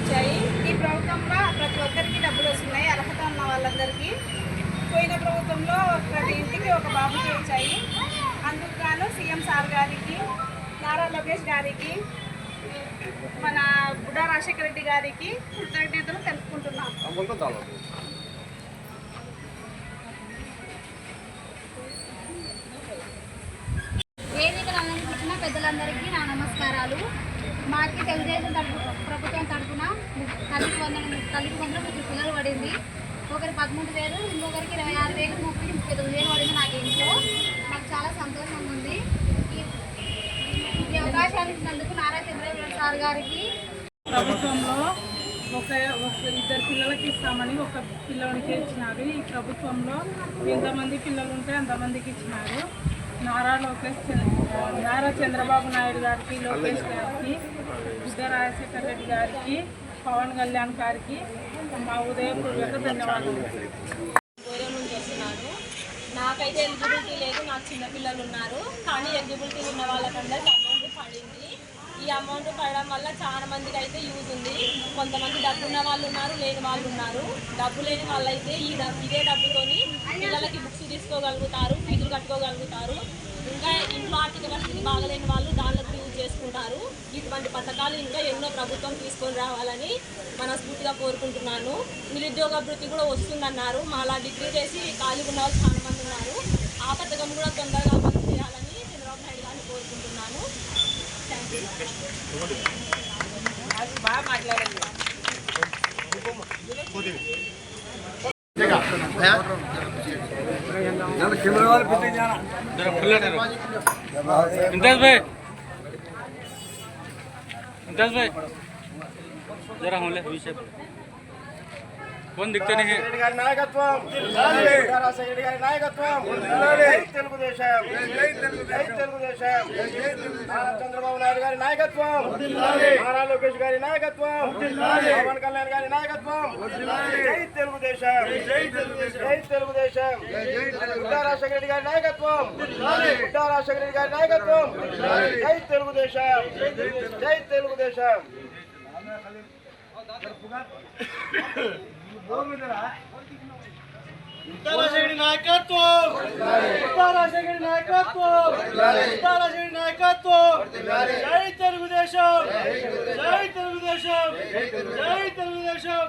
వచ్చాయి. ఈ ప్రభుత్వంలో ప్రతి ఒక్కరికి డబ్బులు వస్తున్నాయి, అర్హత ఉన్న వాళ్ళందరికీ. పోయిన ప్రభుత్వంలో ప్రతి ఇంటికి ఒక బాబుకి వచ్చాయి. అందుకు గాను సీఎం సార్ గారికి, నారా లోకేష్ గారికి, మన బుడ్డా రాజశేఖర రెడ్డి గారికి కృతజ్ఞతలు తెలుపుకుంటున్నాం. వేదికలు అలంకరించిన పెద్దలందరికీ నా నమస్కారాలు. మాకి తెలుగుదేశం ప్రభుత్వం తరఫున తల్లికి వందలు 3 పిల్లలు పడింది. ఒకరి 13,000, ఇంకొకరికి 26,000, 39,000 పడింది. నాకు ఇంట్లో నాకు చాలా సంతోషంగా ఉంది. ఈ అవకాశాన్ని ఇచ్చినందుకు నారా చంద్రబాబు సార్ గారికి. ప్రభుత్వంలో ఒక 2 పిల్లలకి ఇస్తామని ఒక పిల్లలకి ఇచ్చినారు. ఈ ప్రభుత్వంలో ఎంతమంది పిల్లలు ఉంటే అంతమందికి ఇచ్చినారు. నారా చంద్రబాబు నాయుడు గారికి, లోకేష్ గారికి, బుడ్డా రాజశేఖర రెడ్డి గారికి, పవన్ కళ్యాణ్ గారికి మా ఉదయపూర్వక ధన్యవాదాలు. గోరే నుంచి వస్తున్నాను. నాకైతే ఎలిజిబిలిటీ లేదు, నాకు చిన్నపిల్లలు ఉన్నారు. కానీ ఎలిజిబిలిటీ ఉన్న వాళ్ళకందరికీ అమౌంట్ పడింది. ఈ అమౌంట్ పడడం వల్ల చాలా మందికి అయితే యూజ్ ఉంది. కొంతమంది డబ్బు ఉన్న వాళ్ళు ఉన్నారు, లేని వాళ్ళు ఉన్నారు. డబ్బు లేని వాళ్ళైతే ఇదే డబ్బుతోని పిల్లలకి బుక్స్ తీసుకోగలుగుతారు, ఫీజులు కట్టుకోగలుగుతారు. ఇంకా ఇంట్లో ఆర్థిక పరిస్థితి బాగలేని వాళ్ళు దానిలో యూజ్ చేసుకుంటారు. ఇటువంటి పథకాలు ఇంకా ఎన్నో ప్రభుత్వం తీసుకొని రావాలని మనస్ఫూర్తిగా కోరుకుంటున్నాను. నిరుద్యోగ భృతి కూడా వస్తుందన్నారు. మాలా డిగ్రీ చేసి ఖాళీగా ఉన్న వాళ్ళు చాలా మంది ఉన్నారు. ఆ పథకం కూడా తొందరగా అమలు చేయాలని చంద్రబాబు నాయుడు గారిని కోరుకుంటున్నాను. బాగా మాట్లాడండి. जरा होले विषय कौन दिखते नहीं है నాయకత్వం తెలుగుదేశం చంద్రబాబు నాయుడు గారి నాయకత్వం, నారా లోకేష్ గారి నాయకత్వం, పవన్ కళ్యాణ్ గారి నాయకత్వం. జై తెలుగుదేశం, జై తెలుగుదేశం. బుడ్డా రాజశేఖర రెడ్డి గారి నాయకత్వం, బుడ్డా రాజశేఖర రెడ్డి గారి నాయకత్వం. జై తెలుగుదేశం, జై తెలుగుదేశం. ఉత్తరాశేఖరి నాయకత్వం, ఉత్తరాశేఖరి నాయకత్వం, ఉత్తరాశేఖరి నాయకత్వం. జై తెలుగుదేశం, జై తెలుగుదేశం, జై తెలుగుదేశం.